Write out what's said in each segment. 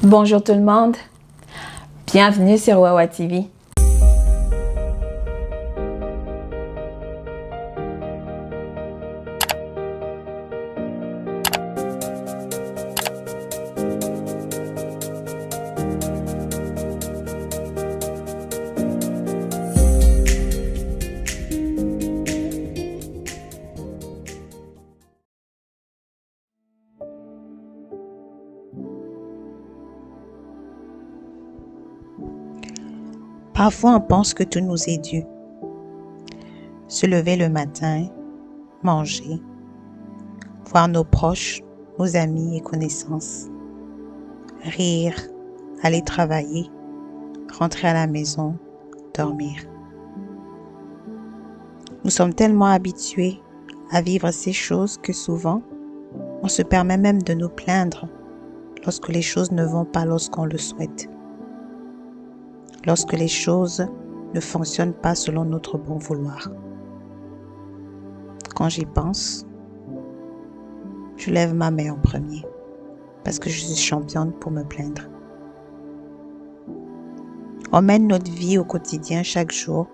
Bonjour tout le monde, bienvenue sur Wawa TV. Parfois, on pense que tout nous est dû. Se lever le matin, manger, voir nos proches, nos amis et connaissances, rire, aller travailler, rentrer à la maison, dormir. Nous sommes tellement habitués à vivre ces choses que souvent, on se permet même de nous plaindre lorsque les choses ne vont pas lorsqu'on le souhaite. Lorsque les choses ne fonctionnent pas selon notre bon vouloir. Quand j'y pense, je lève ma main en premier parce que je suis championne pour me plaindre. On mène notre vie au quotidien chaque jour,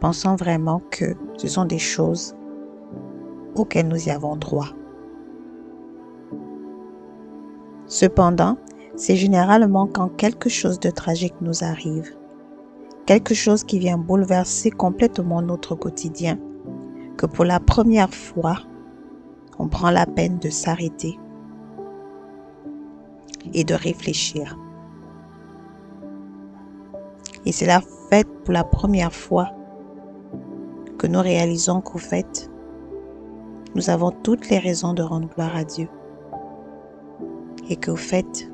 pensant vraiment que ce sont des choses auxquelles nous y avons droit. Cependant, c'est généralement quand quelque chose de tragique nous arrive, quelque chose qui vient bouleverser complètement notre quotidien, que pour la première fois, on prend la peine de s'arrêter et de réfléchir. Et c'est la fête pour la première fois que nous réalisons qu'au fait, nous avons toutes les raisons de rendre gloire à Dieu et qu'au fait,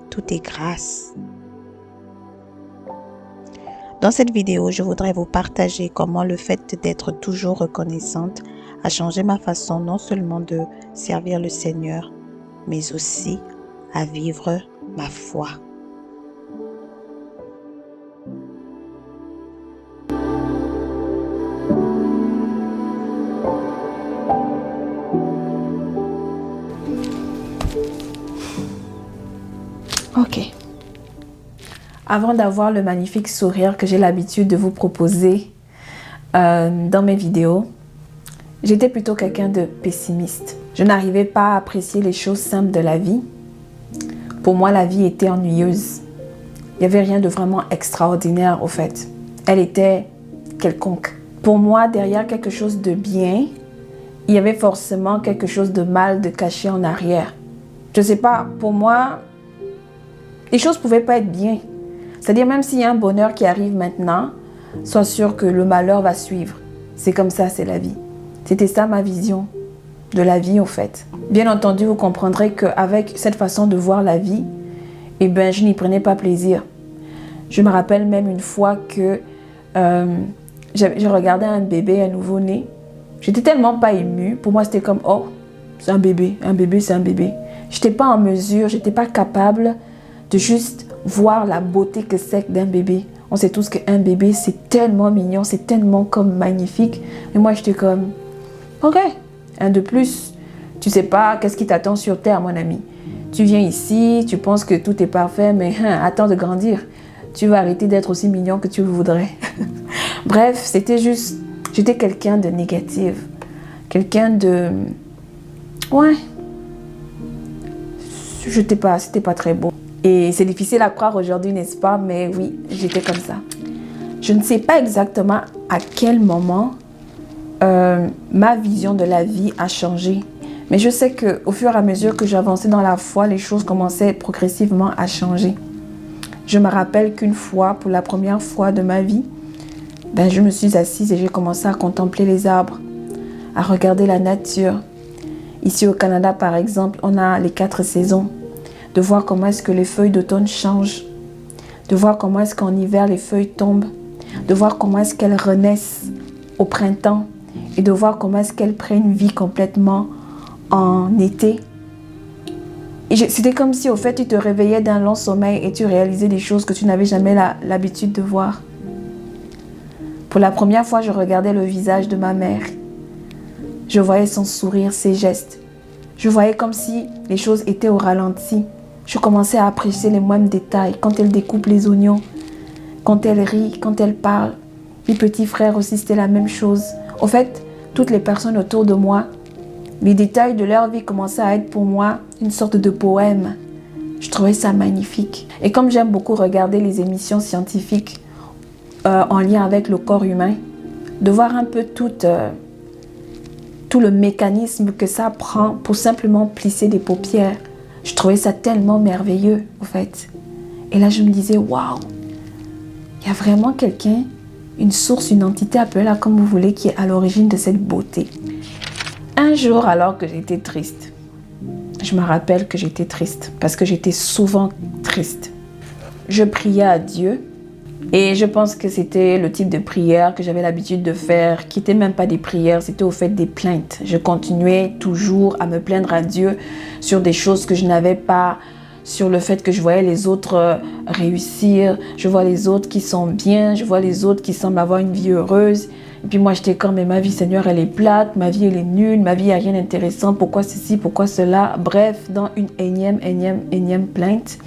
tout est grâce. Dans cette vidéo, je voudrais vous partager comment le fait d'être toujours reconnaissante a changé ma façon non seulement de servir le Seigneur, mais aussi à vivre ma foi. Ok. Avant d'avoir le magnifique sourire que j'ai l'habitude de vous proposer dans mes vidéos, j'étais plutôt quelqu'un de pessimiste. Je n'arrivais pas à apprécier les choses simples de la vie. Pour moi, la vie était ennuyeuse. Il n'y avait rien de vraiment extraordinaire au fait. Elle était quelconque. Pour moi, derrière quelque chose de bien, il y avait forcément quelque chose de mal de caché en arrière. Je ne sais pas, pour moi, les choses ne pouvaient pas être bien. C'est-à-dire même s'il y a un bonheur qui arrive maintenant, sois sûr que le malheur va suivre. C'est comme ça, c'est la vie. C'était ça ma vision de la vie, au fait. Bien entendu, vous comprendrez qu'avec cette façon de voir la vie, je n'y prenais pas plaisir. Je me rappelle même une fois que je regardais un bébé, un nouveau-né. J'étais tellement pas émue. Pour moi, c'était comme, oh, c'est un bébé, c'est un bébé. Je n'étais pas en mesure, je n'étais pas capable de juste voir la beauté que c'est d'un bébé. On sait tous qu'un bébé, c'est tellement mignon, c'est tellement comme magnifique. Et moi, j'étais comme, ok, un de plus. Tu sais pas qu'est-ce qui t'attend sur Terre, mon ami. Tu viens ici, tu penses que tout est parfait, mais attends de grandir. Tu vas arrêter d'être aussi mignon que tu le voudrais. Bref, c'était juste, j'étais quelqu'un de négatif. Quelqu'un de... Ouais. C'était pas très beau. Et c'est difficile à croire aujourd'hui, n'est-ce pas? Mais oui, j'étais comme ça. Je ne sais pas exactement à quel moment ma vision de la vie a changé. Mais je sais qu'au fur et à mesure que j'avançais dans la foi, les choses commençaient progressivement à changer. Je me rappelle qu'une fois, pour la première fois de ma vie, je me suis assise et j'ai commencé à contempler les arbres, à regarder la nature. Ici au Canada, par exemple, on a les 4 saisons. De voir comment est-ce que les feuilles d'automne changent, de voir comment est-ce qu'en hiver les feuilles tombent, de voir comment est-ce qu'elles renaissent au printemps et de voir comment est-ce qu'elles prennent vie complètement en été. Et c'était comme si au fait tu te réveillais d'un long sommeil et tu réalisais des choses que tu n'avais jamais l'habitude de voir. Pour la première fois, je regardais le visage de ma mère. Je voyais son sourire, ses gestes. Je voyais comme si les choses étaient au ralenti. Je commençais à apprécier les moindres détails. Quand elle découpe les oignons, quand elle rit, quand elle parle. Mes petits frères aussi, c'était la même chose. En fait, toutes les personnes autour de moi, les détails de leur vie commençaient à être pour moi une sorte de poème. Je trouvais ça magnifique. Et comme j'aime beaucoup regarder les émissions scientifiques en lien avec le corps humain, de voir un peu tout le mécanisme que ça prend pour simplement plisser des paupières, je trouvais ça tellement merveilleux, en fait. Et là, je me disais, waouh, il y a vraiment quelqu'un, une source, une entité, appelez-la comme vous voulez, qui est à l'origine de cette beauté. Un jour, alors que j'étais triste, je me rappelle que j'étais triste, parce que j'étais souvent triste. Je priais à Dieu, et je pense que c'était le type de prière que j'avais l'habitude de faire, qui n'était même pas des prières, c'était au fait des plaintes. Je continuais toujours à me plaindre à Dieu sur des choses que je n'avais pas, sur le fait que je voyais les autres réussir, je vois les autres qui sont bien, je vois les autres qui semblent avoir une vie heureuse. Et puis moi, j'étais comme, mais ma vie, Seigneur, elle est plate, ma vie, elle est nulle, ma vie, il n'y a rien d'intéressant, pourquoi ceci, pourquoi cela. Bref, dans une énième plainte.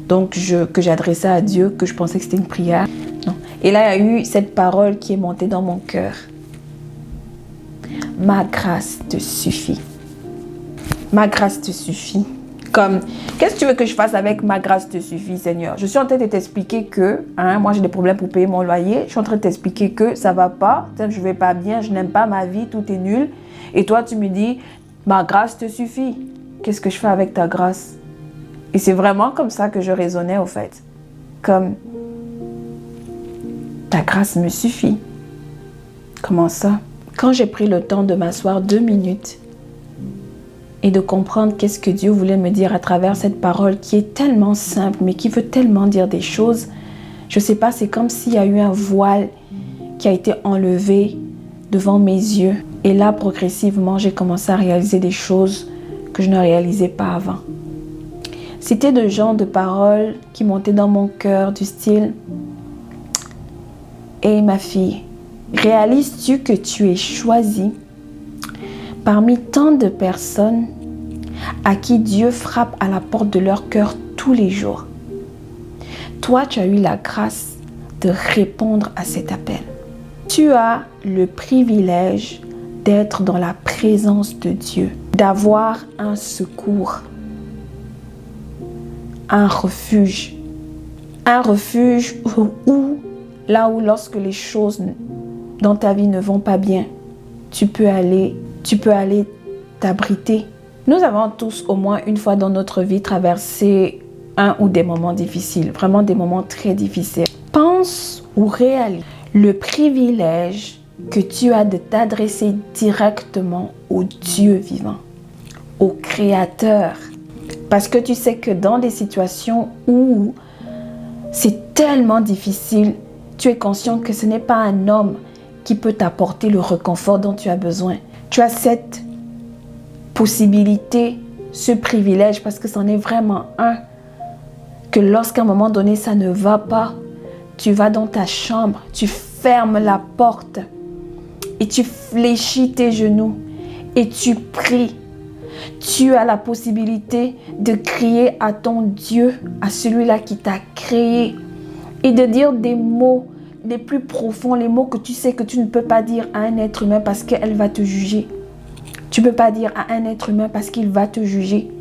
Donc, que j'adressais à Dieu, que je pensais que c'était une prière. Non. Et là, il y a eu cette parole qui est montée dans mon cœur. Ma grâce te suffit. Ma grâce te suffit. Comme, qu'est-ce que tu veux que je fasse avec ma grâce te suffit, Seigneur? Je suis en train de t'expliquer que, moi j'ai des problèmes pour payer mon loyer. Je suis en train de t'expliquer que ça va pas, je vais pas bien, je n'aime pas ma vie, tout est nul. Et toi, tu me dis, ma grâce te suffit. Qu'est-ce que je fais avec ta grâce? Et c'est vraiment comme ça que je raisonnais, au fait. Comme, ta grâce me suffit. Comment ça? Quand j'ai pris le temps de m'asseoir 2 minutes et de comprendre qu'est-ce que Dieu voulait me dire à travers cette parole qui est tellement simple, mais qui veut tellement dire des choses, je sais pas, c'est comme s'il y a eu un voile qui a été enlevé devant mes yeux. Et là, progressivement, j'ai commencé à réaliser des choses que je ne réalisais pas avant. C'était de genre de paroles qui montaient dans mon cœur du style « Hey ma fille, réalises-tu que tu es choisie parmi tant de personnes à qui Dieu frappe à la porte de leur cœur tous les jours? Toi, tu as eu la grâce de répondre à cet appel. Tu as le privilège d'être dans la présence de Dieu, d'avoir un secours, un refuge où, là où lorsque les choses dans ta vie ne vont pas bien, tu peux aller t'abriter. Nous avons tous au moins une fois dans notre vie traversé un ou des moments difficiles, vraiment des moments très difficiles. Pense ou réalise le privilège que tu as de t'adresser directement au Dieu vivant, au Créateur. Parce que tu sais que dans des situations où c'est tellement difficile, tu es conscient que ce n'est pas un homme qui peut t'apporter le réconfort dont tu as besoin. Tu as cette possibilité, ce privilège, parce que c'en est vraiment un, que lorsqu'à un moment donné ça ne va pas, tu vas dans ta chambre, tu fermes la porte et tu fléchis tes genoux et tu pries. Tu as la possibilité de crier à ton Dieu, à celui-là qui t'a créé, et de dire des mots les plus profonds, les mots que tu sais que tu ne peux pas dire à un être humain parce qu'elle va te juger. Tu ne peux pas dire à un être humain parce qu'il va te juger.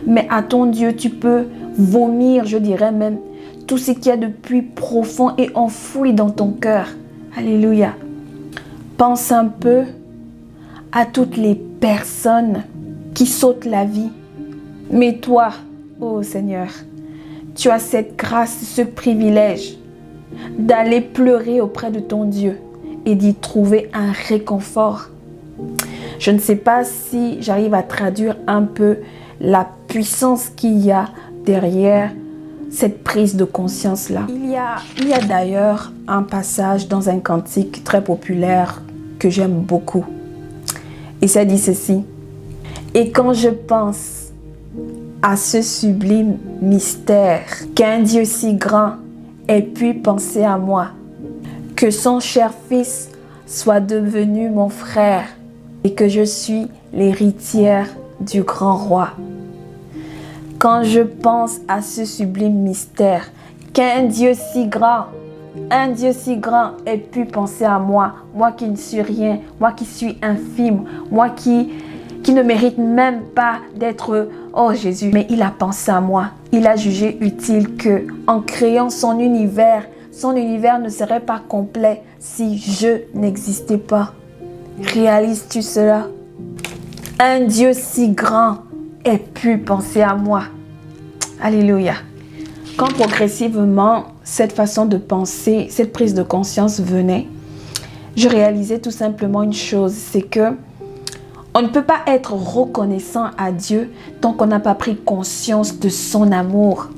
Mais à ton Dieu, tu peux vomir, je dirais même, tout ce qu'il y a de plus profond et enfoui dans ton cœur. Alléluia. Pense un peu à toutes les personnes qui sautent la vie. Mais toi, oh Seigneur, tu as cette grâce, ce privilège d'aller pleurer auprès de ton Dieu et d'y trouver un réconfort. Je ne sais pas si j'arrive à traduire un peu la puissance qu'il y a derrière cette prise de conscience-là. Il y a d'ailleurs un passage dans un cantique très populaire que j'aime beaucoup. Et ça dit ceci: « Et quand je pense à ce sublime mystère qu'un Dieu si grand ait pu penser à moi, que son cher fils soit devenu mon frère et que je suis l'héritière du grand roi. Quand je pense à ce sublime mystère, qu'un Dieu si grand, un Dieu si grand ait pu penser à moi, moi qui ne suis rien, moi qui suis infime, moi qui ne mérite même pas d'être, oh Jésus, mais il a pensé à moi. Il a jugé utile que, en créant son univers ne serait pas complet si je n'existais pas. Réalises-tu cela? Un Dieu si grand ait pu penser à moi. Alléluia. Quand progressivement cette façon de penser, cette prise de conscience venait, je réalisais tout simplement une chose, c'est que on ne peut pas être reconnaissant à Dieu tant qu'on n'a pas pris conscience de son amour.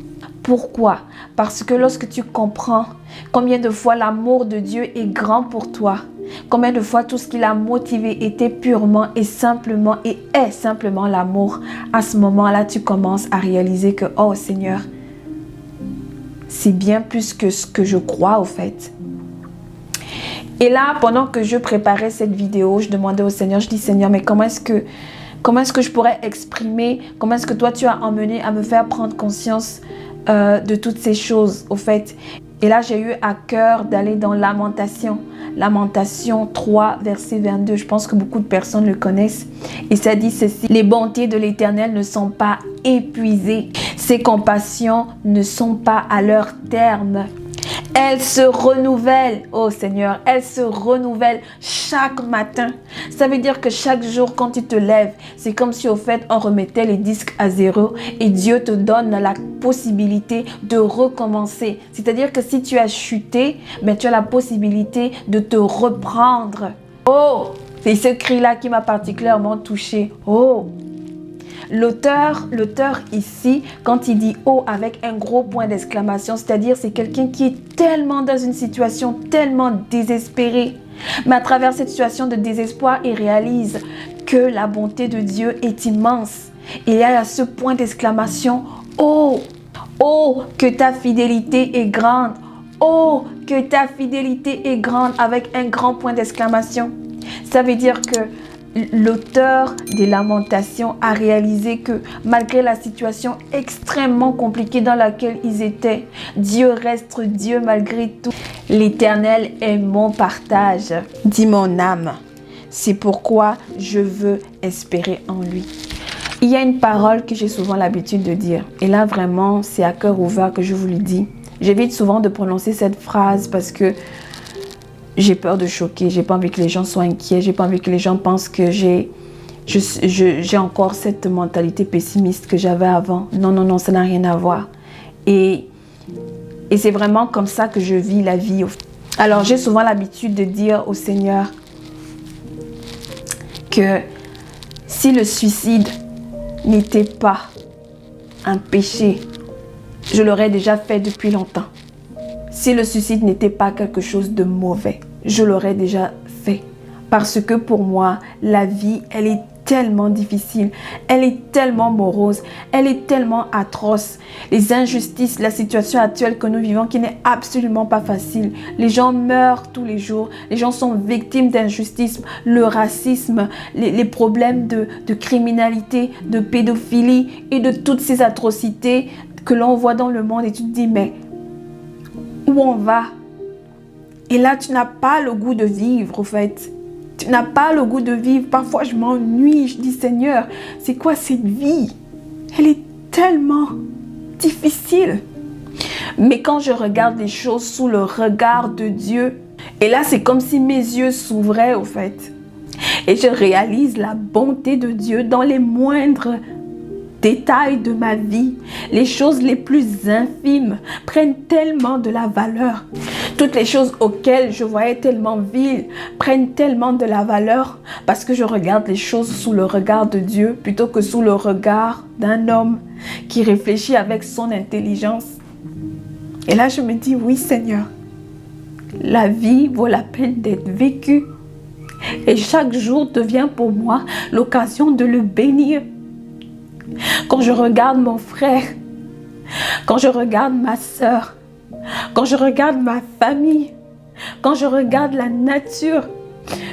Pourquoi? Parce que lorsque tu comprends combien de fois l'amour de Dieu est grand pour toi, combien de fois tout ce qui l'a motivé était purement et simplement et est simplement l'amour, à ce moment-là, tu commences à réaliser que, oh Seigneur, c'est bien plus que ce que je crois au fait. Et là, pendant que je préparais cette vidéo, je demandais au Seigneur, je dis Seigneur, mais comment est-ce que je pourrais exprimer, comment est-ce que toi tu as emmené à me faire prendre conscience de toutes ces choses au fait. Et là, j'ai eu à cœur d'aller dans Lamentation 3, verset 22. Je pense que beaucoup de personnes le connaissent. Et ça dit ceci: les bontés de l'Éternel ne sont pas épuisées. Ses compassions ne sont pas à leur terme. Elles se renouvellent, oh Seigneur, elles se renouvellent chaque matin. Ça veut dire que chaque jour quand tu te lèves, c'est comme si au fait on remettait les disques à zéro et Dieu te donne la possibilité de recommencer. C'est-à-dire que si tu as chuté, ben, tu as la possibilité de te reprendre. Oh, c'est ce cri-là qui m'a particulièrement touchée. Oh! L'auteur ici, quand il dit « oh » avec un gros point d'exclamation, c'est-à-dire c'est quelqu'un qui est tellement dans une situation tellement désespérée. Mais à travers cette situation de désespoir, il réalise que la bonté de Dieu est immense. Et il y a ce point d'exclamation « oh, oh, que ta fidélité est grande. Oh, que ta fidélité est grande » avec un grand point d'exclamation. Ça veut dire que l'auteur des Lamentations a réalisé que malgré la situation extrêmement compliquée dans laquelle ils étaient, Dieu reste Dieu malgré tout. L'Éternel est mon partage, dit mon âme. C'est pourquoi je veux espérer en lui. Il y a une parole que j'ai souvent l'habitude de dire. Et là, vraiment, c'est à cœur ouvert que je vous le dis. J'évite souvent de prononcer cette phrase parce que j'ai peur de choquer, j'ai pas envie que les gens soient inquiets, j'ai pas envie que les gens pensent que j'ai encore cette mentalité pessimiste que j'avais avant. Non, non, non, ça n'a rien à voir. Et c'est vraiment comme ça que je vis la vie. Alors, j'ai souvent l'habitude de dire au Seigneur que si le suicide n'était pas un péché, je l'aurais déjà fait depuis longtemps. Si le suicide n'était pas quelque chose de mauvais, je l'aurais déjà fait. Parce que pour moi, la vie, elle est tellement difficile, elle est tellement morose, elle est tellement atroce. Les injustices, la situation actuelle que nous vivons qui n'est absolument pas facile. Les gens meurent tous les jours, les gens sont victimes d'injustice, le racisme, les problèmes de criminalité, de pédophilie et de toutes ces atrocités que l'on voit dans le monde et tu te dis mais où on va? Et là, tu n'as pas le goût de vivre, au fait. Tu n'as pas le goût de vivre. Parfois, je m'ennuie. Je dis, Seigneur, c'est quoi cette vie? Elle est tellement difficile. Mais quand je regarde les choses sous le regard de Dieu, et là, c'est comme si mes yeux s'ouvraient, au fait. Et je réalise la bonté de Dieu dans les moindres détails de ma vie. Les choses les plus infimes prennent tellement de la valeur. Toutes les choses auxquelles je voyais tellement viles prennent tellement de la valeur parce que je regarde les choses sous le regard de Dieu plutôt que sous le regard d'un homme qui réfléchit avec son intelligence. Et là, je me dis, oui Seigneur, la vie vaut la peine d'être vécue. Et chaque jour devient pour moi l'occasion de le bénir. Quand je regarde mon frère, quand je regarde ma sœur, quand je regarde ma famille, quand je regarde la nature,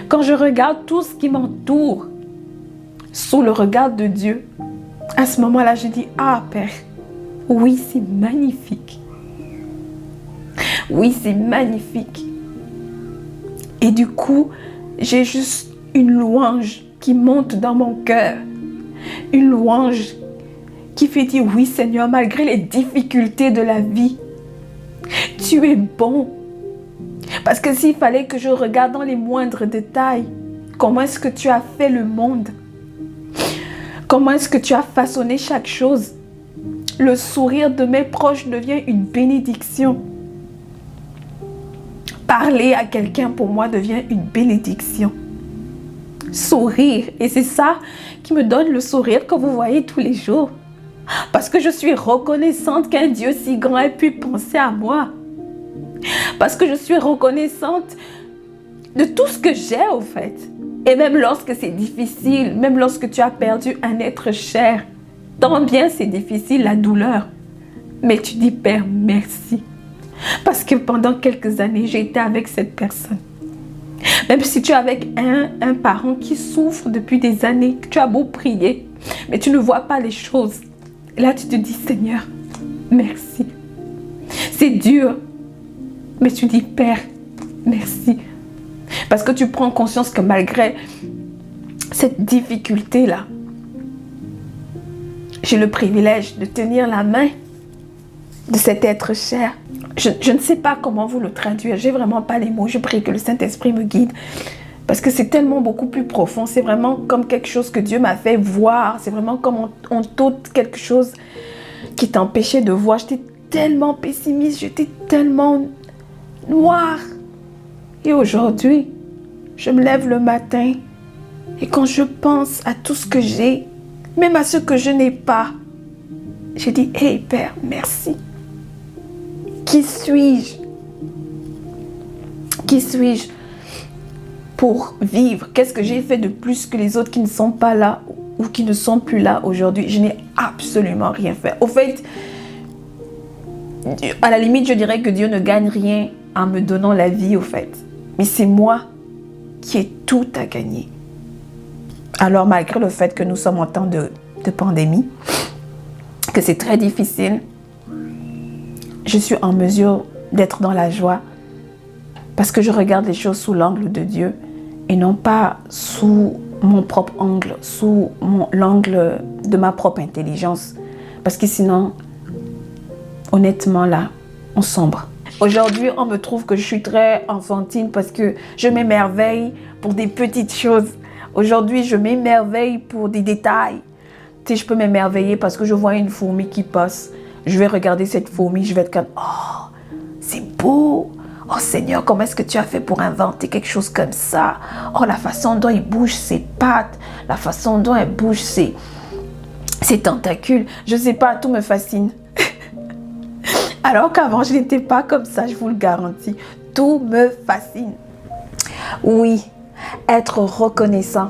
quand je regarde tout ce qui m'entoure, sous le regard de Dieu, À ce moment-là, je dis, ah Père, oui, c'est magnifique. Oui, c'est magnifique. Et du coup, j'ai juste une louange qui monte dans mon cœur. Une louange qui fait dire, oui Seigneur, malgré les difficultés de la vie, tu es bon. Parce que s'il fallait que je regarde dans les moindres détails, comment est-ce que tu as fait le monde? Comment est-ce que tu as façonné chaque chose? Le sourire de mes proches devient une bénédiction. Parler à quelqu'un pour moi devient une bénédiction. Sourire. Et c'est ça qui me donne le sourire que vous voyez tous les jours. Parce que je suis reconnaissante qu'un Dieu si grand ait pu penser à moi. Parce que je suis reconnaissante de tout ce que j'ai au fait. Et même lorsque c'est difficile, même lorsque tu as perdu un être cher, tant bien c'est difficile la douleur. Mais tu dis Père, merci. Parce que pendant quelques années, j'ai été avec cette personne. Même si tu es avec un parent qui souffre depuis des années, que tu as beau prier, mais tu ne vois pas les choses. Et là, tu te dis Seigneur, merci. C'est dur, mais tu dis Père, merci. Parce que tu prends conscience que malgré cette difficulté-là, j'ai le privilège de tenir la main de cet être cher. Je ne sais pas comment vous le traduire. J'ai vraiment pas les mots. Je prie que le Saint-Esprit me guide. Parce que c'est tellement beaucoup plus profond. C'est vraiment comme quelque chose que Dieu m'a fait voir. C'est vraiment comme on t'ôte quelque chose qui t'empêchait de voir. J'étais tellement pessimiste. J'étais tellement noire. Et aujourd'hui, je me lève le matin. Et quand je pense à tout ce que j'ai, même à ce que je n'ai pas, je dis, hey Père, merci. Qui suis-je? Qui suis-je pour vivre? Qu'est-ce que j'ai fait de plus que les autres qui ne sont pas là ou qui ne sont plus là aujourd'hui? Je n'ai absolument rien fait. Au fait, à la limite, je dirais que Dieu ne gagne rien en me donnant la vie, au fait. Mais c'est moi qui ai tout à gagner. Alors, malgré le fait que nous sommes en temps de pandémie, que c'est très difficile, je suis en mesure d'être dans la joie parce que je regarde les choses sous l'angle de Dieu et non pas sous mon propre angle, sous l'angle de ma propre intelligence. Parce que sinon, honnêtement là, on sombre. Aujourd'hui, on me trouve que je suis très enfantine parce que je m'émerveille pour des petites choses. Aujourd'hui, je m'émerveille pour des détails. Tu sais, je peux m'émerveiller parce que je vois une fourmi qui passe. Je vais regarder cette fourmi, je vais être comme, oh, c'est beau. Oh Seigneur, comment est-ce que tu as fait pour inventer quelque chose comme ça? Oh, la façon dont il bouge ses pattes, la façon dont il bouge ses tentacules. Je ne sais pas, tout me fascine. Alors qu'avant, je n'étais pas comme ça, je vous le garantis. Tout me fascine. Oui, être reconnaissant,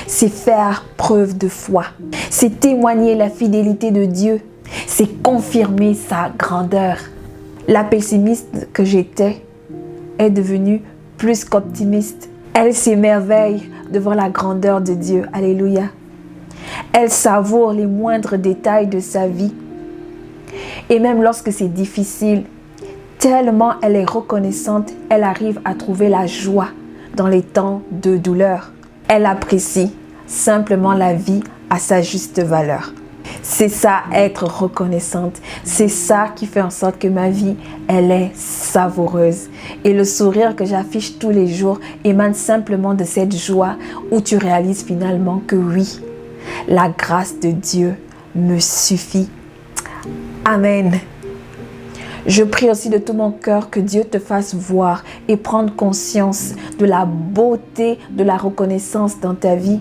c'est faire preuve de foi. C'est témoigner la fidélité de Dieu. C'est confirmer sa grandeur. La pessimiste que j'étais est devenue plus qu'optimiste. Elle s'émerveille devant la grandeur de Dieu. Alléluia. Elle savoure les moindres détails de sa vie. Et même lorsque c'est difficile, tellement elle est reconnaissante, elle arrive à trouver la joie dans les temps de douleur. Elle apprécie simplement la vie à sa juste valeur. C'est ça, être reconnaissante. C'est ça qui fait en sorte que ma vie, elle est savoureuse. Et le sourire que j'affiche tous les jours émane simplement de cette joie où tu réalises finalement que oui, la grâce de Dieu me suffit. Amen. Je prie aussi de tout mon cœur que Dieu te fasse voir et prendre conscience de la beauté de la reconnaissance dans ta vie.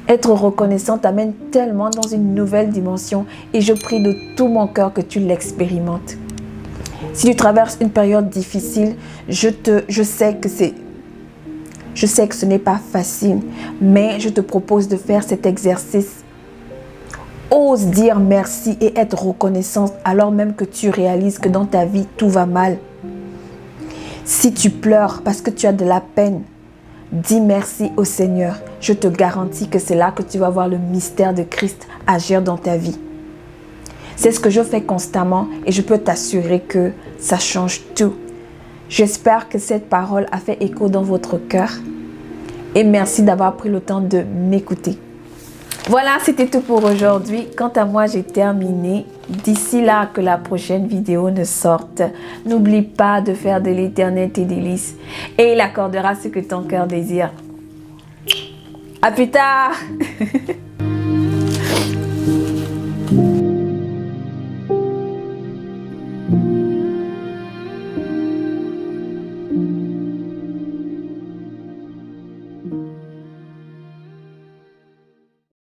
Être reconnaissant t'amène tellement dans une nouvelle dimension et je prie de tout mon cœur que tu l'expérimentes. Si tu traverses une période difficile, je sais que ce n'est pas facile, mais je te propose de faire cet exercice. Ose dire merci et être reconnaissant alors même que tu réalises que dans ta vie, tout va mal. Si tu pleures parce que tu as de la peine, dis merci au Seigneur. je te garantis que c'est là que tu vas voir le mystère de Christ agir dans ta vie. C'est ce que je fais constamment et je peux t'assurer que ça change tout. J'espère que cette parole a fait écho dans votre cœur et merci d'avoir pris le temps de m'écouter. Voilà, c'était tout pour aujourd'hui. Quant à moi, j'ai terminé. D'ici là que la prochaine vidéo ne sorte, n'oublie pas de faire de l'Éternel tes délices et il accordera ce que ton cœur désire. À plus tard.